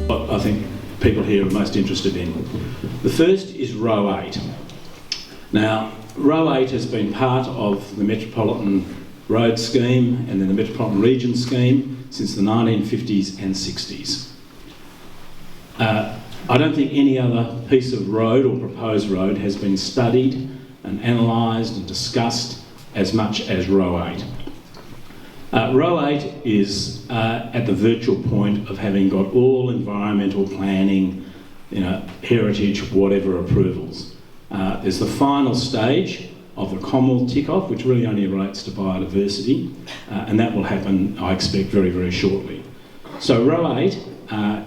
what I think people here are most interested in. The first is Row 8. Now, Row 8 has been part of the Metropolitan Road Scheme and then the Metropolitan Region Scheme since the 1950s and 60s. I don't think any other piece of road or proposed road has been studied and analysed and discussed as much as Row 8. Row 8 is at the virtual point of having got all environmental planning, heritage, whatever approvals. There's the final stage of the Commonwealth tick-off, which really only relates to biodiversity, and that will happen, I expect, very, very shortly. So Row 8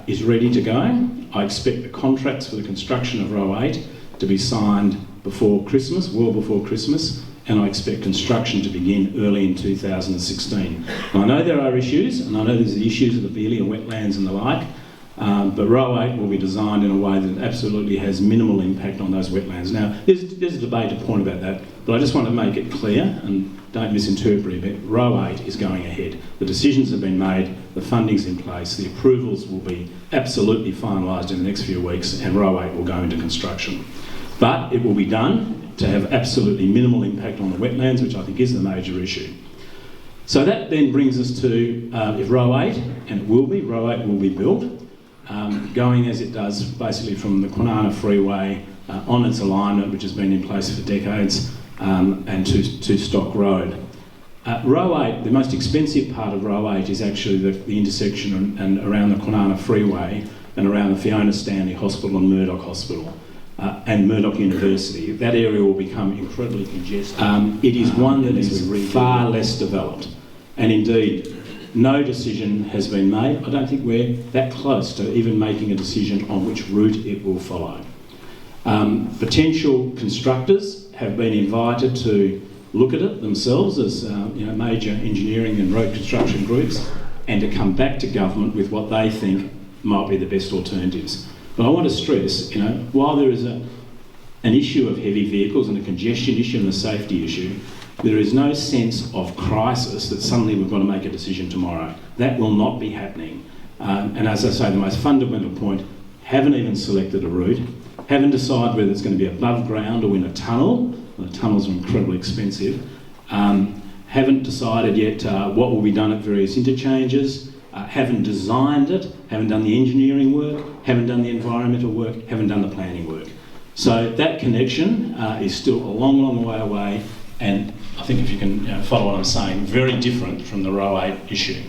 is ready to go. I expect the contracts for the construction of Row 8 to be signed before Christmas, well before Christmas, and I expect construction to begin early in 2016. Now, I know there are issues, and I know there's the issues of the Bealey and wetlands and the like, but Row 8 will be designed in a way that absolutely has minimal impact on those wetlands. Now, there's a debate to point about that, but I just want to make it clear, and don't misinterpret it, Row 8 is going ahead. The decisions have been made, the funding's in place, the approvals will be absolutely finalised in the next few weeks, and Row 8 will go into construction. But it will be done to have absolutely minimal impact on the wetlands, which I think is the major issue. So that then brings us to, if Row 8, and it will be, Row 8 will be built, going as it does basically from the Kwinana Freeway on its alignment, which has been in place for decades, and to Stock Road. Row 8, the most expensive part of Row 8 is actually the intersection and around the Kwinana Freeway and around the Fiona Stanley Hospital and Murdoch Hospital. And Murdoch University. That area will become incredibly congested. It is one that is far less developed, and indeed no decision has been made. I don't think we're that close to even making a decision on which route it will follow. Potential constructors have been invited to look at it themselves as major engineering and road construction groups, and to come back to government with what they think might be the best alternatives. But I want to stress, while there is an issue of heavy vehicles and a congestion issue and a safety issue, there is no sense of crisis that suddenly we've got to make a decision tomorrow. That will not be happening. And as I say, the most fundamental point, haven't even selected a route, haven't decided whether it's going to be above ground or in a tunnel. Well, the tunnels are incredibly expensive. Haven't decided yet what will be done at various interchanges. Haven't designed it, haven't done the engineering work, haven't done the environmental work, haven't done the planning work. So that connection is still a long, long way away, and I think if you can follow what I'm saying, very different from the Row 8 issue.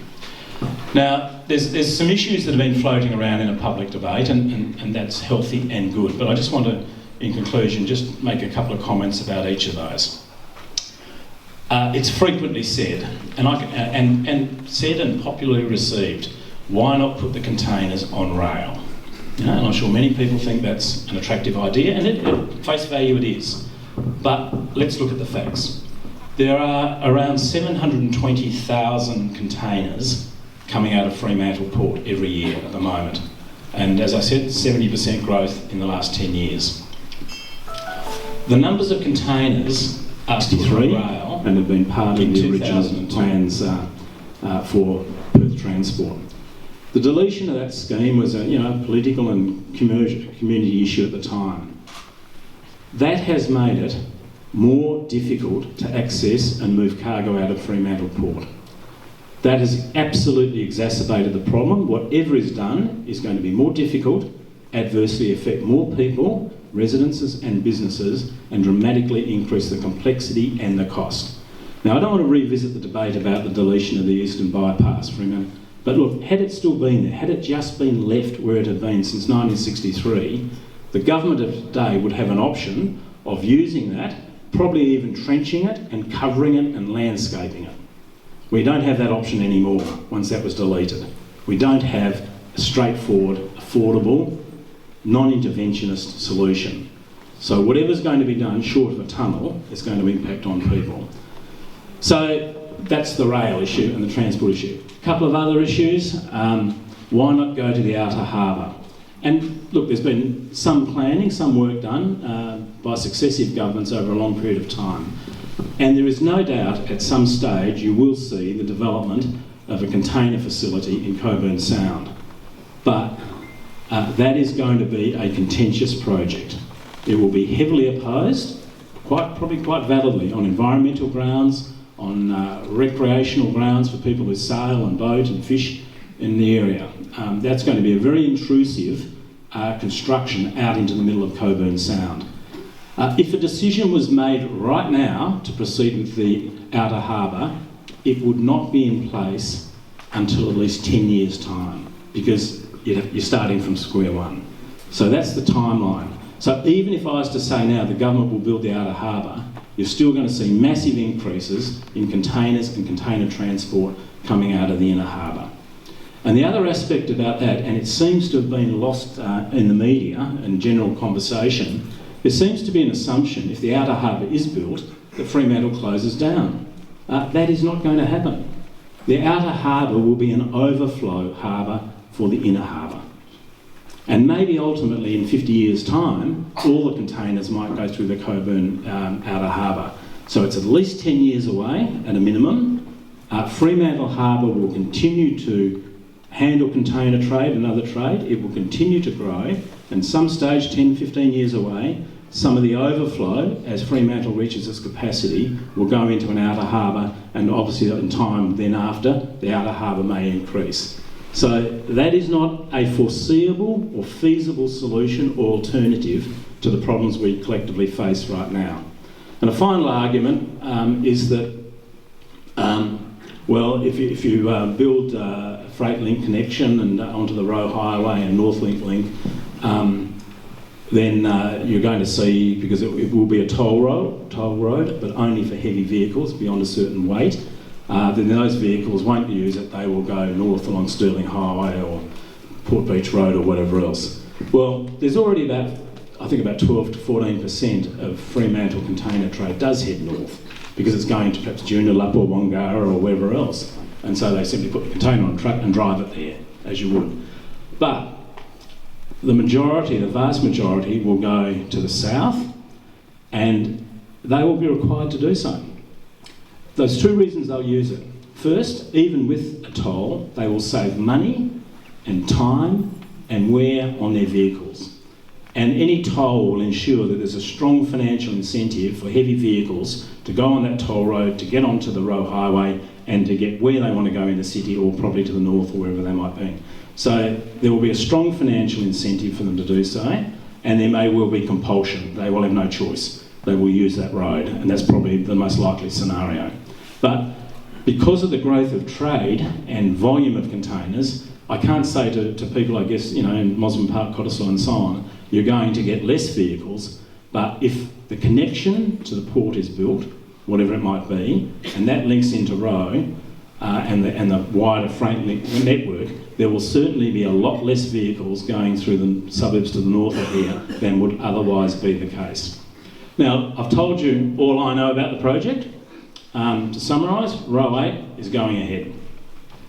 Now, there's some issues that have been floating around in a public debate, and that's healthy and good, but I just want to, in conclusion, just make a couple of comments about each of those. It's frequently said, and said and popularly received, why not put the containers on rail? And I'm sure many people think that's an attractive idea, and at face value it is. But let's look at the facts. There are around 720,000 containers coming out of Fremantle Port every year at the moment. And as I said, 70% growth in the last 10 years. The numbers of containers are 63 rail and have been part of the original plans for Perth Transport. The deletion of that scheme was a political and community issue at the time. That has made it more difficult to access and move cargo out of Fremantle Port. That has absolutely exacerbated the problem. Whatever is done is going to be more difficult, adversely affect more people, residences and businesses, and dramatically increase the complexity and the cost. Now, I don't want to revisit the debate about the deletion of the Eastern Bypass, Fremantle, but look, had it still been there, had it just been left where it had been since 1963, the government of today would have an option of using that, probably even trenching it and covering it and landscaping it. We don't have that option anymore once that was deleted. We don't have a straightforward, affordable, non-interventionist solution. So whatever's going to be done short of a tunnel is going to impact on people. So that's the rail issue and the transport issue. A couple of other issues. Why not go to the outer harbour? And look, there's been some planning, some work done by successive governments over a long period of time. And there is no doubt at some stage you will see the development of a container facility in Cockburn Sound. But that is going to be a contentious project. It will be heavily opposed, probably quite validly, on environmental grounds, on recreational grounds for people who sail and boat and fish in the area. That's going to be a very intrusive construction out into the middle of Cockburn Sound. If a decision was made right now to proceed with the outer harbour, it would not be in place until at least 10 years' time, because you're starting from square one. So that's the timeline. So even if I was to say now the government will build the outer harbour, you're still going to see massive increases in containers and container transport coming out of the inner harbour. And the other aspect about that, and it seems to have been lost in the media and general conversation, there seems to be an assumption if the outer harbour is built that Fremantle closes down. That is not going to happen. The outer harbour will be an overflow harbour for the inner harbour. And maybe ultimately in 50 years' time, all the containers might go through the Cockburn outer harbour. So it's at least 10 years away at a minimum. Fremantle Harbour will continue to handle container trade and other trade. It will continue to grow, and some stage 10, 15 years away, some of the overflow, as Fremantle reaches its capacity, will go into an outer harbour, and obviously in time then after, the outer harbour may increase. So that is not a foreseeable or feasible solution or alternative to the problems we collectively face right now. And a final argument is that, well, if you build a Freight Link connection and onto the Roe Highway and Northlink Link, then you're going to see, because it will be a toll road, but only for heavy vehicles beyond a certain weight, then those vehicles won't use it. They will go north along Stirling Highway or Port Beach Road or whatever else. Well, there's already about 12 to 14% of Fremantle container trade does head north, because it's going to perhaps Joondalup or Wangara or wherever else. And so they simply put the container on a truck and drive it there, as you would. But the vast majority will go to the south, and they will be required to do so. There's two reasons they'll use it. First, even with a toll, they will save money and time and wear on their vehicles. And any toll will ensure that there's a strong financial incentive for heavy vehicles to go on that toll road, to get onto the Roe Highway, and to get where they want to go in the city, or probably to the north or wherever they might be. So there will be a strong financial incentive for them to do so, and there may well be compulsion. They will have no choice. They will use that road, and that's probably the most likely scenario. But because of the growth of trade and volume of containers, I can't say to people, I guess, in Mosman Park, Cottesloe and so on, you're going to get less vehicles, but if the connection to the port is built, whatever it might be, and that links into Roe and the wider Freight Link network, there will certainly be a lot less vehicles going through the suburbs to the north of here than would otherwise be the case. Now, I've told you all I know about the project. To summarise, Roe 8 is going ahead,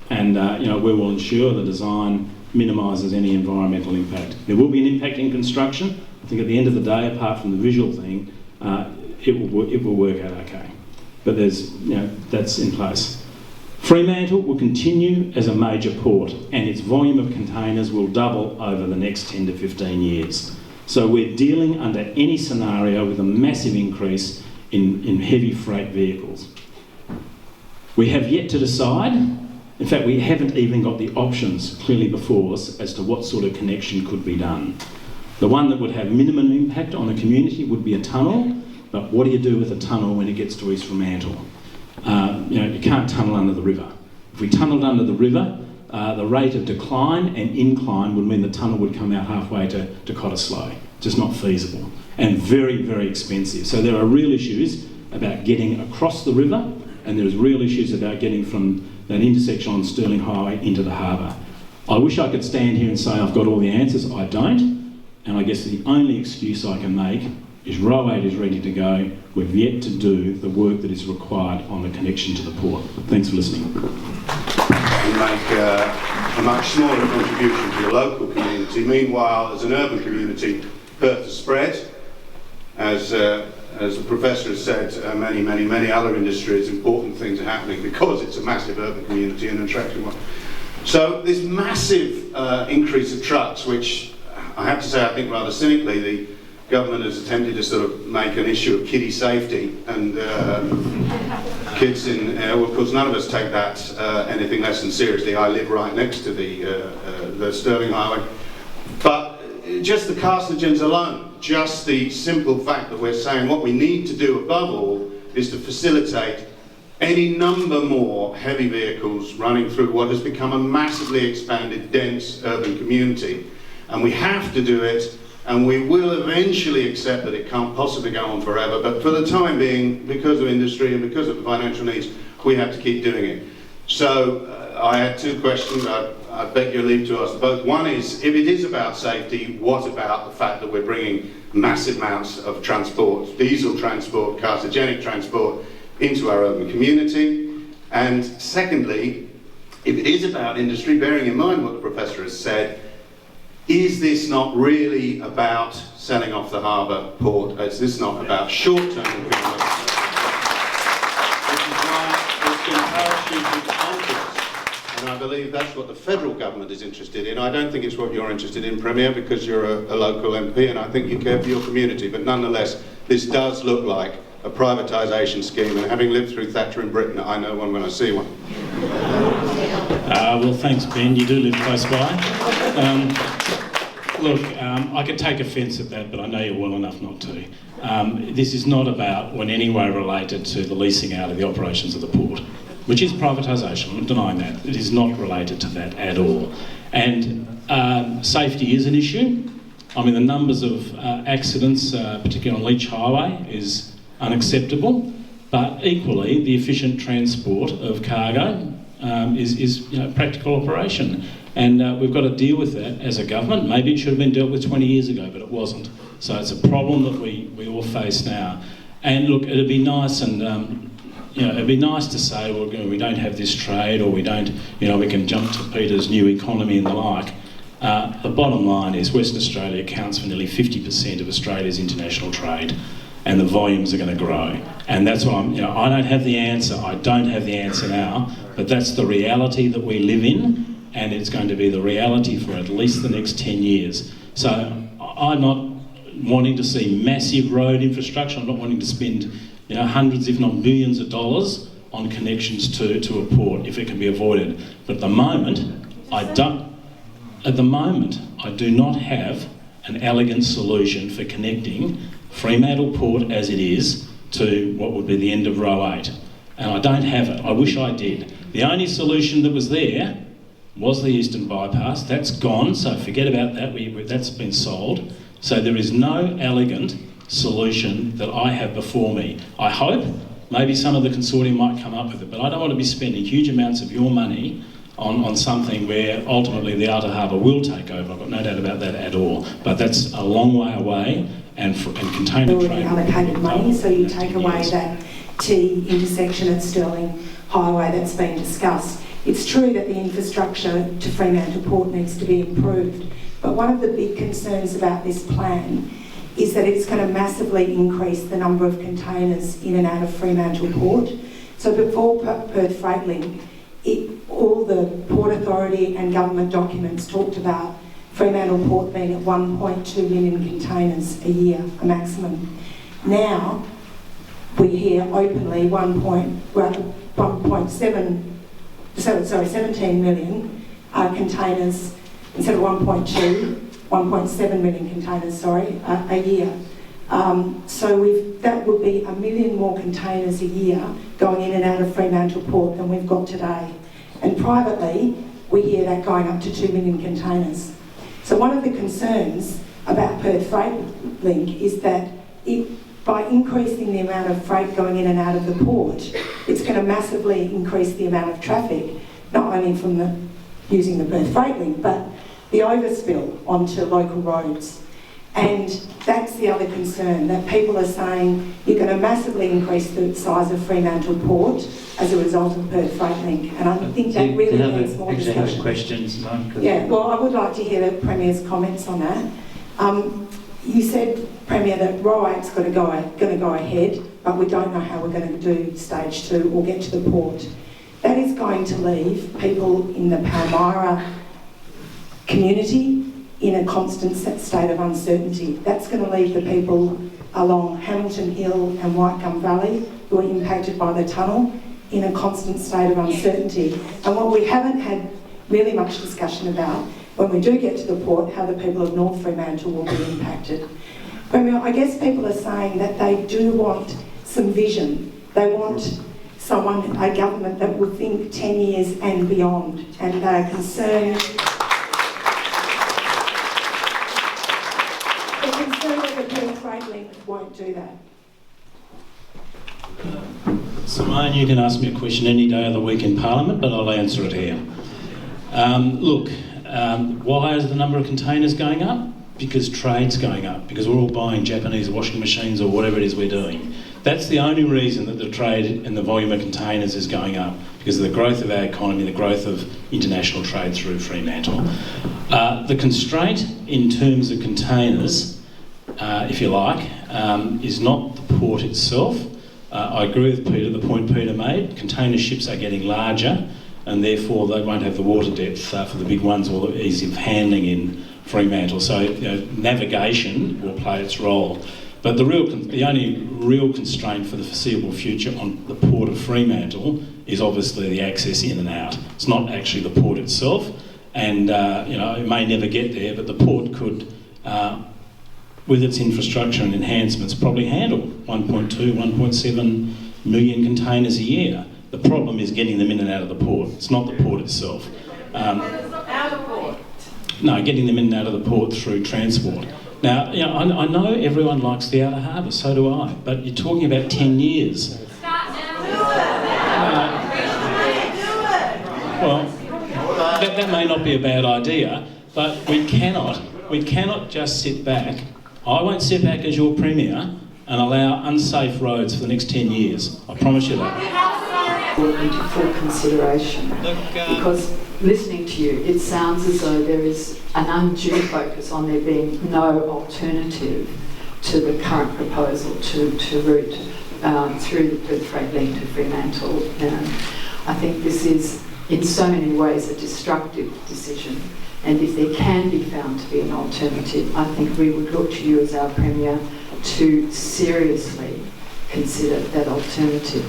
and we will ensure the design minimises any environmental impact. There will be an impact in construction. I think at the end of the day, apart from the visual thing, it will work out okay. But that's in place. Fremantle will continue as a major port, and its volume of containers will double over the next 10 to 15 years. So we're dealing under any scenario with a massive increase in heavy freight vehicles. We have yet to decide. In fact, we haven't even got the options clearly before us as to what sort of connection could be done. The one that would have minimum impact on the community would be a tunnel, but what do you do with a tunnel when it gets to East Fremantle? You can't tunnel under the river. If we tunnelled under the river, the rate of decline and incline would mean the tunnel would come out halfway to Cottesloe. Just not feasible, and very, very expensive. So there are real issues about getting across the river, and there's real issues about getting from that intersection on Stirling Highway into the harbour. I wish I could stand here and say I've got all the answers. I don't, and I guess the only excuse I can make is Roe 8 is ready to go. We've yet to do the work that is required on the connection to the port. Thanks for listening. You make a much smaller contribution to your local community. Meanwhile, as an urban community, Perth has spread. As the professor has said, many other industries, important things are happening because it's a massive urban community and an attractive one. So this massive increase of trucks, which I have to say, I think rather cynically, the government has attempted to sort of make an issue of kiddie safety and kids in, well, of course none of us take that anything less than seriously. I live right next to the Stirling Highway. But just the carcinogens alone, just the simple fact that we're saying what we need to do above all is to facilitate any number more heavy vehicles running through what has become a massively expanded, dense urban community. And we have to do it, and we will eventually accept that it can't possibly go on forever, but for the time being, because of industry and because of the financial needs, we have to keep doing it. So I had two questions. I beg your leave to ask both. One is, if it is about safety, what about the fact that we're bringing massive amounts of transport, diesel transport, carcinogenic transport, into our urban community? And secondly, if it is about industry, bearing in mind what the Professor has said, is this not really about selling off the harbour port? Is this not about short-term agreements? Which is why it's been parachuted onto us. And I believe that's what the federal government is interested in. I don't think it's what you're interested in, Premier, because you're a local MP and I think you care for your community. But nonetheless, this does look like a privatisation scheme, and having lived through Thatcher in Britain, I know one when I see one. Well, thanks, Ben. You do live close by. Look, I could take offence at that, but I know you well enough not to. This is not about or in any way related to the leasing out of the operations of the port, which is privatisation. I'm not denying that. It is not related to that at all. And safety is an issue. I mean, the numbers of accidents, particularly on Leach Highway, is unacceptable, but equally the efficient transport of cargo is practical operation, and we've got to deal with that as a government. Maybe it should have been dealt with 20 years ago, but it wasn't. So it's a problem that we all face now. And look, it'd be nice and it'd be nice to say, well, we don't have this trade, or we don't, we can jump to Peter's new economy and the like. The bottom line is Western Australia accounts for nearly 50% of Australia's international trade, and the volumes are going to grow. And that's what I don't have the answer. I don't have the answer now, but that's the reality that we live in, and it's going to be the reality for at least the next 10 years. So I'm not wanting to see massive road infrastructure. I'm not wanting to spend hundreds, if not millions of dollars on connections to a port if it can be avoided. But at the moment, I do not have an elegant solution for connecting Fremantle Port as it is to what would be the end of row 8. And I don't have it. I wish I did. The only solution that was there was the Eastern Bypass. That's gone, so forget about that. That's been sold. So there is no elegant solution that I have before me. I hope maybe some of the consortium might come up with it, but I don't want to be spending huge amounts of your money on something where ultimately the outer harbour will take over. I've got no doubt about that at all. But that's a long way away, and container trade. Allocated money, so you take away that T intersection at Stirling Highway that's been discussed. It's true that the infrastructure to Fremantle Port needs to be improved, but one of the big concerns about this plan is that it's going to massively increase the number of containers in and out of Fremantle Port. So before Perth Freight Link, all the Port Authority and government documents talked about Fremantle Port being at 1.2 million containers a year, a maximum. Now, we hear openly 17 million containers instead of 1.7 million containers, a year. So that would be 1 million more containers a year going in and out of Fremantle Port than we've got today. And privately, we hear that going up to 2 million containers. So one of the concerns about Perth Freight Link is that by increasing the amount of freight going in and out of the port, it's going to massively increase the amount of traffic, not only from using the Perth Freight Link, but the overspill onto local roads. And that's the other concern, that people are saying you're going to massively increase the size of Fremantle Port as a result of Perth Freight Link. And I think that really needs more discussion. Questions, yeah, well, I would like to hear the Premier's comments on that. You said, Premier, that row 8's going to go ahead, but we don't know how we're going to do stage 2 or get to the port. That is going to leave people in the Palmyra community in a constant state of uncertainty. That's going to leave the people along Hamilton Hill and Whitegum Valley who are impacted by the tunnel in a constant state of uncertainty. And what we haven't had really much discussion about, when we do get to the port, how the people of North Fremantle will be impacted. But I guess people are saying that they do want some vision. They want someone, a government that will think 10 years and beyond, and they're concerned. They're concerned that the Perth Freight Link won't do that. Simone, you can ask me a question any day of the week in Parliament, but I'll answer it here. Why is the number of containers going up? Because trade's going up, because we're all buying Japanese washing machines or whatever it is we're doing. That's the only reason that the trade and the volume of containers is going up, because of the growth of our economy, the growth of international trade through Fremantle. The constraint in terms of containers, if you like, is not the port itself. I agree with Peter, the point Peter made. Container ships are getting larger, and therefore they won't have the water depth for the big ones or the ease of handling in Fremantle. So navigation will play its role. But the only real constraint for the foreseeable future on the port of Fremantle is obviously the access in and out. It's not actually the port itself, and it may never get there, but the port could, with its infrastructure and enhancements, probably handle 1.2, 1.7 million containers a year. The problem is getting them in and out of the port. It's not the port itself. Out of port. No, getting them in and out of the port through transport. Now, I know everyone likes the outer harbour, so do I, but you're talking about 10 years. Well, that may not be a bad idea, but we cannot just sit back. I won't sit back as your Premier and allow unsafe roads for the next 10 years. I promise you that. Into full consideration, because listening to you, it sounds as though there is an undue focus on there being no alternative to the current proposal to route through the Perth Freight Link to Fremantle. And I think this is, in so many ways, a destructive decision. And if there can be found to be an alternative, I think we would look to you as our Premier to seriously consider that alternative.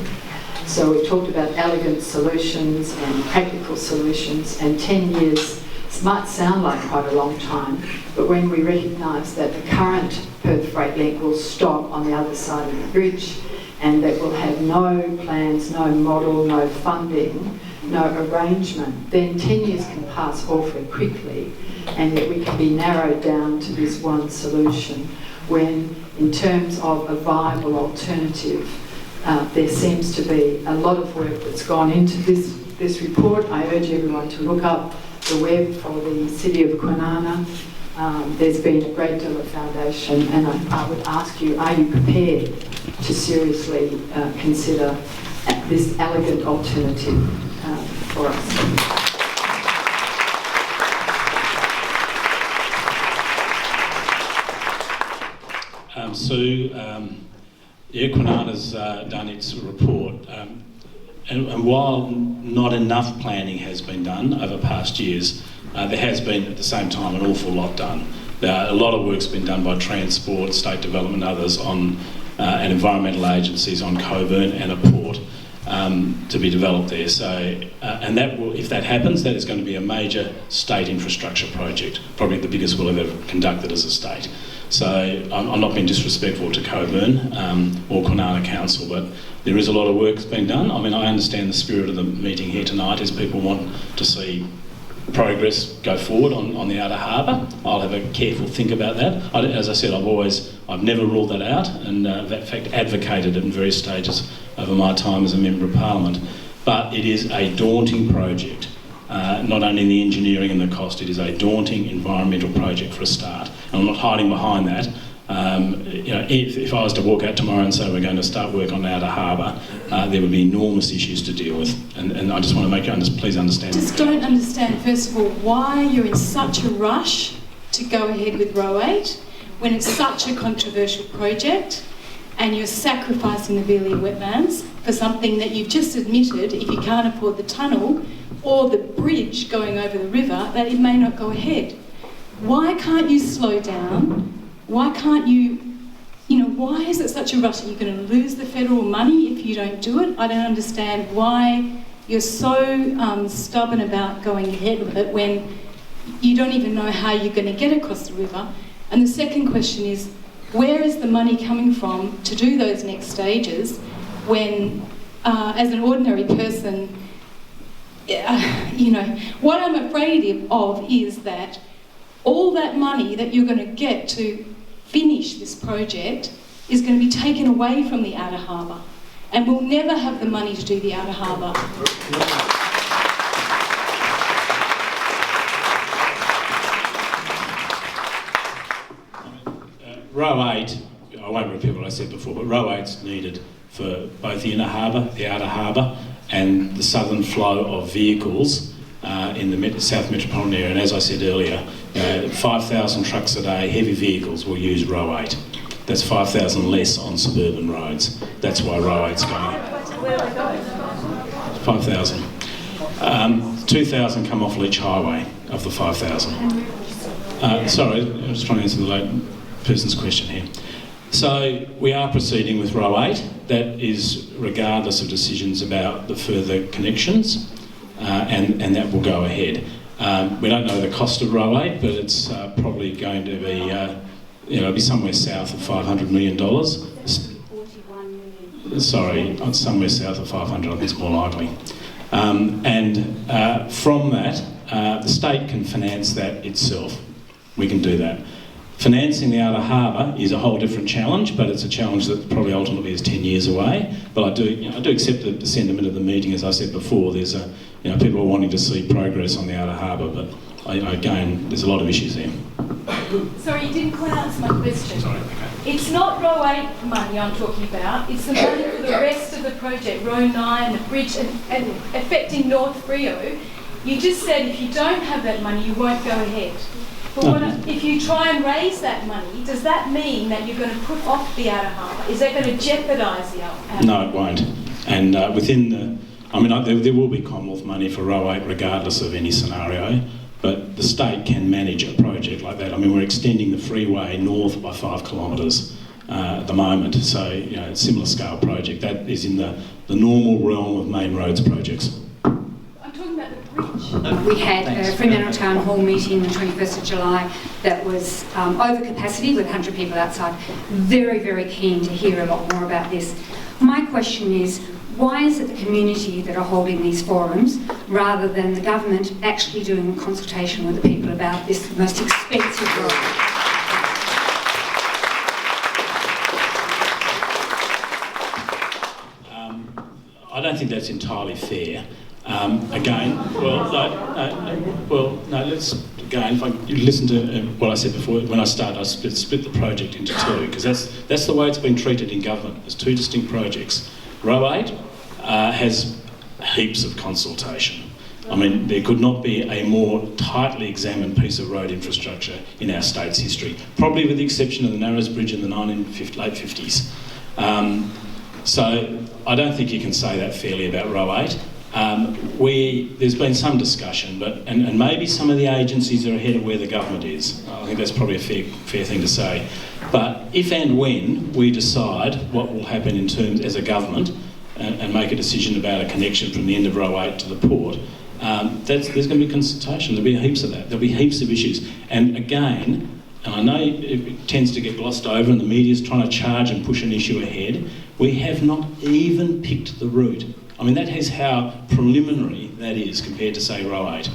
So we talked about elegant solutions and practical solutions, and 10 years might sound like quite a long time, but when we recognise that the current Perth Freight Link will stop on the other side of the bridge and that will have no plans, no model, no funding, no arrangement, then 10 years can pass awfully quickly, and yet we can be narrowed down to this one solution when, in terms of a viable alternative, there seems to be a lot of work that's gone into this report. I urge everyone to look up the web for the City of Kwinana. There's been a great deal of foundation, and I would ask you, are you prepared to seriously consider this elegant alternative for us? Sue, Kwinana's done its report, and while not enough planning has been done over past years, there has been at the same time an awful lot done. A lot of work's been done by Transport, State Development and others on, and environmental agencies on Coburn and a port to be developed there. So, and that will, if that happens, that is going to be a major state infrastructure project, probably the biggest we'll have ever conducted as a state. So I'm not being disrespectful to Coburn or Kwinana Council, but there is a lot of work that's been done. I mean, I understand the spirit of the meeting here tonight is people want to see progress go forward on the outer harbour. I'll have a careful think about that. As I said, I've never ruled that out, and in fact advocated it in various stages over my time as a Member of Parliament. But it is a daunting project. Not only in the engineering and the cost, it is a daunting environmental project for a start. And I'm not hiding behind that. If I was to walk out tomorrow and say we're going to start work on the outer harbour, there would be enormous issues to deal with. And I just want to make you please understand. Just don't understand, first of all, why you're in such a rush to go ahead with Row 8 when it's such a controversial project and you're sacrificing the Bealey wetlands for something that you've just admitted, if you can't afford the tunnel or the bridge going over the river, that it may not go ahead. Why can't you slow down? Why can't you, why is it such a rush? Are you going to lose the federal money if you don't do it? I don't understand why you're so stubborn about going ahead with it when you don't even know how you're going to get across the river. And the second question is, where is the money coming from to do those next stages when, as an ordinary person, what I'm afraid of is that all that money that you're going to get to finish this project is going to be taken away from the outer harbour, and we'll never have the money to do the outer harbour. Row 8, I won't repeat what I said before, but Row 8's needed for both the inner harbour, the outer harbour, and the southern flow of vehicles in the South Metropolitan area. And as I said earlier, 5,000 trucks a day, heavy vehicles, will use Row 8. That's 5,000 less on suburban roads. That's why Row 8's going. 5,000. 2,000 come off Leach Highway of the 5,000. Sorry, I was trying to answer the late person's question here. So we are proceeding with Row 8. That is regardless of decisions about the further connections, and that will go ahead. We don't know the cost of Row 8, but it's probably going to be, it'll be somewhere south of $500 million. Sorry, somewhere south of 500, I think it's more likely. From that, the state can finance that itself. We can do that. Financing the outer harbour is a whole different challenge, but it's a challenge that probably ultimately is 10 years away. But I do accept the sentiment of the meeting. As I said before, there's people are wanting to see progress on the outer harbour, but again, there's a lot of issues there. Sorry, you didn't quite answer my question. Sorry, okay. It's not Row 8 money I'm talking about, it's the money for the rest of the project, Row 9, the bridge, and affecting North Freo. You just said if you don't have that money, you won't go ahead. But if you try and raise that money, does that mean that you're going to put off the outer harbour? Is that going to jeopardise the outer harbour? No, it won't. And there will be Commonwealth money for Row 8 regardless of any scenario, but the state can manage a project like that. I mean, we're extending the freeway north by 5 kilometres at the moment, so it's a similar scale project. That is in the normal realm of main roads projects. Talking about the bridge. We had a Fremantle Town Hall meeting the 21st of July that was over capacity with 100 people outside. Very, very keen to hear a lot more about this. My question is, why is it the community that are holding these forums rather than the government actually doing a consultation with the people about this most expensive road? I don't think that's entirely fair. If you listen to what I said before, when I started, I split the project into two, because that's the way it's been treated in government. There's two distinct projects. Row 8 has heaps of consultation. I mean, there could not be a more tightly examined piece of road infrastructure in our state's history, probably with the exception of the Narrows Bridge in the late 50s. So I don't think you can say that fairly about Row 8. There's been some discussion, and maybe some of the agencies are ahead of where the government is. I think that's probably a fair thing to say. But if and when we decide what will happen in terms as a government and make a decision about a connection from the end of Row 8 to the port, there's going to be consultation. There'll be heaps of that. There'll be heaps of issues. And again, and I know it tends to get glossed over and the media's trying to charge and push an issue ahead, we have not even picked the route. I mean, that is how preliminary that is compared to, say, Row 8.